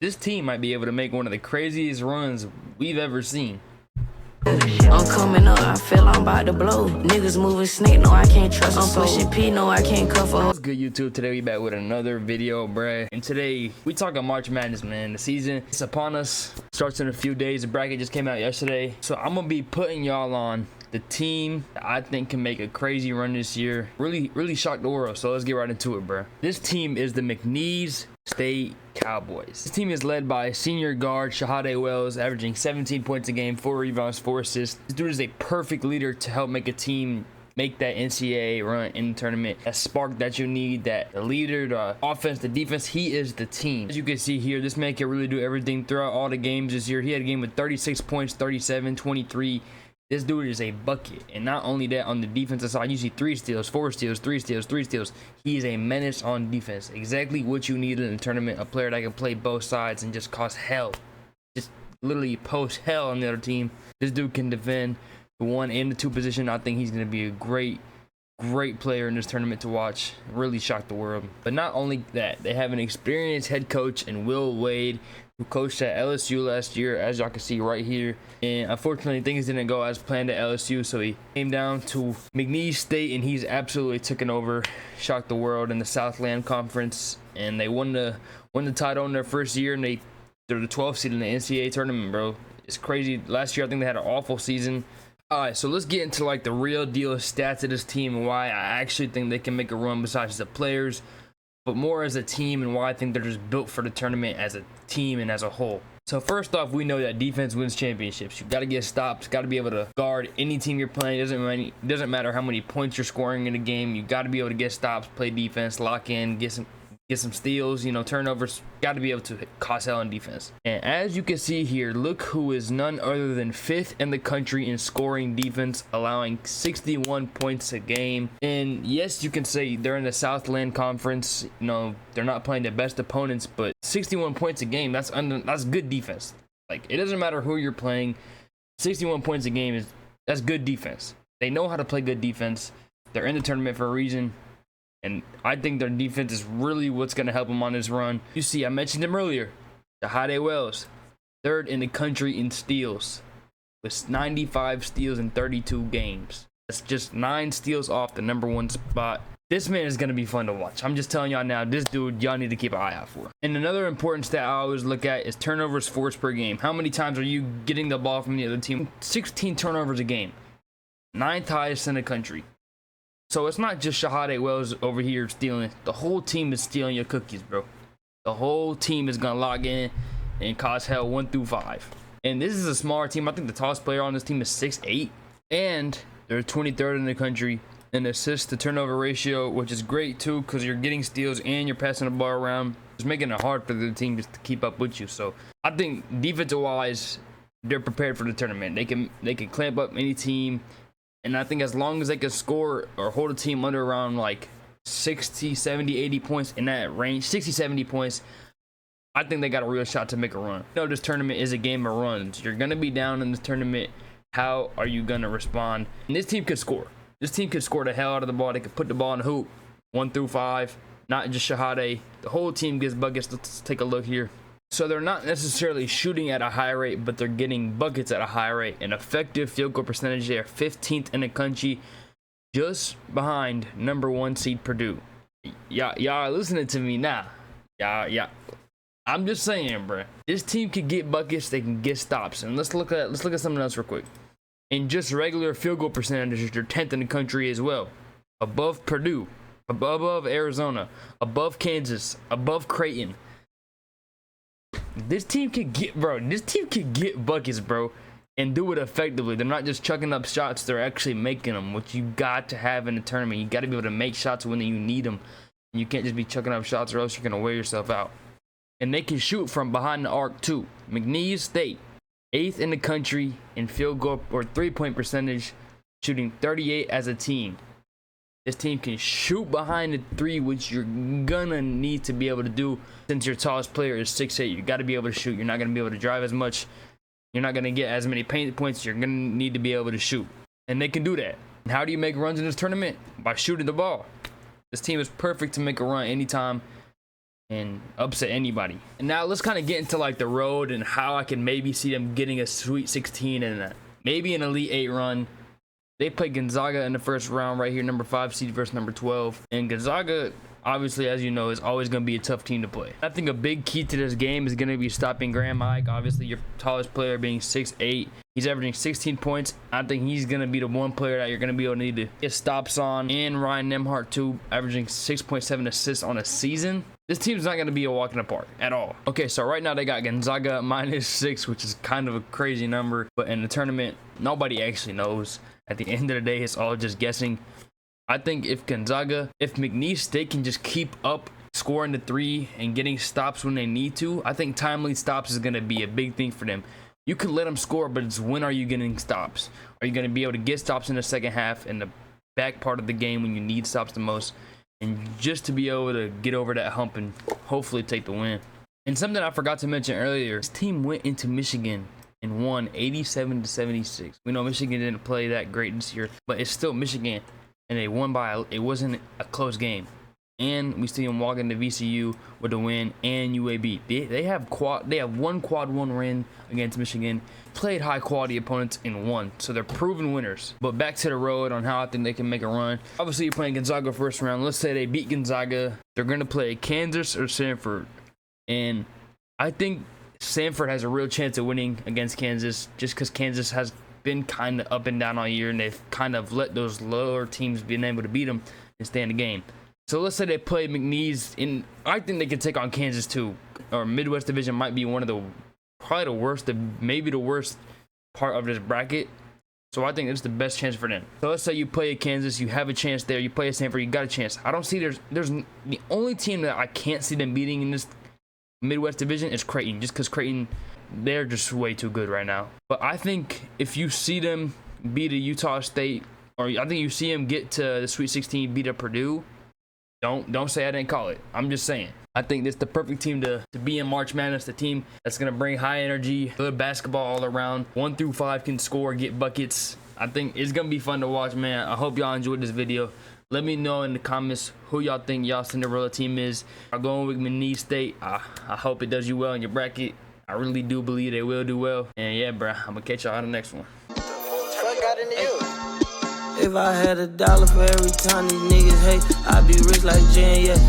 This team might be able to make one of the craziest runs we've ever seen. I'm coming up, I feel I'm about to blow. Niggas moving snake, no I can't trust. I'm pushing P, no I can't cover. What's good, YouTube? Today we back with another video, bruh. And today we talking March Madness, man. The season is upon us. Starts in a few days. The bracket just came out yesterday. So I'm gonna be putting y'all on the team that I think can make a crazy run this year. Really shock the world. So let's get right into it, bruh. This team is the McNeese State Cowboys. This team is led by senior guard Shahade Wells, averaging 17 points a game, 4 rebounds, 4 assists. This dude is a perfect leader to help make a team make that NCAA run in the tournament. That spark that you need, that the leader, the offense, the defense, he is the team. As you can see here, this man can really do everything throughout all the games this year. He had a game with 36 points, 37, 23. This dude is a bucket. And not only that, on the defensive side, you see 3 steals, 4 steals, 3 steals, 3 steals. He is a menace on defense. Exactly what you need in a tournament. A player that can play both sides and just cause hell. Just literally post hell on the other team. This dude can defend the 1 and the 2 position. I think he's going to be a great player in this tournament to watch. Really shock the world. But not only that, they have an experienced head coach in Will Wade, who coached at LSU last year, as y'all can see right here. And unfortunately, things didn't go as planned at LSU, so he came down to McNeese State, and he's absolutely taken over, shocked the world in the Southland Conference, and they won the title in their first year, and they're the 12th seed in the NCAA tournament, bro. It's crazy. Last year, I think they had an awful season. All right, so let's get into like the real deal stats of this team and why I actually think they can make a run besides the players, but more as a team, and why I think they're just built for the tournament as a team and as a whole. So first off, we know that defense wins championships. You got to get stops, got to be able to guard any team you're playing. It doesn't matter how many points you're scoring in a game. You got to be able to get stops, play defense, lock in, get some steals, turnovers. Got to be able to cause hell on defense. And as you can see here, look who is none other than 5th in the country in scoring defense, allowing 61 points a game. And yes, you can say they're in the Southland Conference. They're not playing the best opponents, but 61 points a game, that's good defense. Like, it doesn't matter who you're playing. 61 points a game that's good defense. They know how to play good defense. They're in the tournament for a reason. And I think their defense is really what's going to help them on this run. You see, I mentioned him earlier. Shahade Wells, 3rd in the country in steals, with 95 steals in 32 games. That's just 9 steals off the #1 spot. This man is going to be fun to watch. I'm just telling y'all now, this dude, y'all need to keep an eye out for. And another important stat I always look at is turnovers forced per game. How many times are you getting the ball from the other team? 16 turnovers a game. 9th highest in the country. So it's not just Shahade Wells over here stealing. The whole team is stealing your cookies, bro. The whole team is going to log in and cause hell 1 through 5. And this is a smaller team. I think the tallest player on this team is 6'8". And they're 23rd in the country in assist to turnover ratio, which is great too, because you're getting steals and you're passing the ball around. It's making it hard for the team just to keep up with you. So I think defensive-wise, they're prepared for the tournament. They can clamp up any team. And I think as long as they can score or hold a team under around like 60, 70, 80 points in that range, 60, 70 points, I think they got a real shot to make a run. This tournament is a game of runs. You're going to be down in this tournament. How are you going to respond? And this team could score. This team could score the hell out of the ball. They could put the ball in the hoop 1 through 5. Not just Shahade. The whole team gets buckets. Let's take a look here. So they're not necessarily shooting at a high rate, but they're getting buckets at a high rate. An effective field goal percentage, they are 15th in the country, just behind #1 seed Purdue. Y'all are listening to me now. Yeah. I'm just saying, bro. This team can get buckets. They can get stops. And let's look at something else real quick. In just regular field goal percentages, they're 10th in the country as well, above Purdue, above Arizona, above Kansas, above Creighton. This team could get buckets, bro, and do it effectively. They're not just chucking up shots. They're actually making them, which you got to have in the tournament. You got to be able to make shots when you need them. You can't just be chucking up shots or else you're going to wear yourself out. And they can shoot from behind the arc, too. McNeese State, 8th in the country in field goal or 3-point percentage, shooting 38 as a team. This team can shoot behind the 3, which you're gonna need to be able to do since your tallest player is 6'8". You got to be able to shoot. You're not gonna be able to drive as much. You're not gonna get as many paint points. You're gonna need to be able to shoot, and they can do that. And how do you make runs in this tournament? By shooting the ball. This team is perfect to make a run anytime. and upset anybody. And now let's kind of get into like the road and how I can maybe see them getting a Sweet 16 and maybe an Elite 8 run. They play Gonzaga in the first round right here, number 5 seed versus number 12. And Gonzaga, obviously, as you know, is always going to be a tough team to play. I think a big key to this game is going to be stopping Graham Ike. Obviously, your tallest player being 6'8". He's averaging 16 points. I think he's going to be the one player that you're going to be able to need to get stops on. And Ryan Nembhard, too, averaging 6.7 assists on a season. This team's not going to be a walk in the park at all. Okay, so right now they got Gonzaga -6, which is kind of a crazy number. But in the tournament, nobody actually knows. At the end of the day, it's all just guessing. I think if McNeese State can just keep up scoring the 3 and getting stops when they need to, I think timely stops is going to be a big thing for them. You can let them score, but it's when are you getting stops? Are you going to be able to get stops in the second half and the back part of the game when you need stops the most? And just to be able to get over that hump and hopefully take the win. And something I forgot to mention earlier, this team went into Michigan and won 87-76. We know Michigan didn't play that great this year, but it's still Michigan. And they won by, it wasn't a close game. And we see them walk into VCU with a win and UAB. They have one quad 1 win against Michigan, played high quality opponents and won. So they're proven winners. But back to the road on how I think they can make a run. Obviously you're playing Gonzaga first round. Let's say they beat Gonzaga. They're going to play Kansas or Stanford. And I think Stanford has a real chance of winning against Kansas just because Kansas has been kind of up and down all year, and they've kind of let those lower teams being able to beat them and stay in the game. So let's say they play McNeese, and I think they can take on Kansas too. Or Midwest Division might be one of the probably the worst, maybe the worst part of this bracket. So I think it's the best chance for them. So let's say you play at Kansas, you have a chance there. You play at Stanford, you got a chance. I don't see there's the only team that I can't see them beating in this Midwest Division is Creighton, just because Creighton, they're just way too good right now. But I think if you see them beat a Utah State, or I think you see them get to the Sweet 16, beat a Purdue, don't say I didn't call it. I'm just saying. I think this is the perfect team to be in March Madness, the team that's going to bring high energy, good basketball all around. 1 through 5 can score, get buckets. I think it's going to be fun to watch, man. I hope y'all enjoyed this video. Let me know in the comments who y'all think y'all Cinderella team is. I'm going with McNeese State. I hope it does you well in your bracket. I really do believe they will do well. And yeah, bro, I'm going to catch y'all on the next one. What got into you? If I had $1 for every time these niggas hate, I'd be rich like Jen, yeah.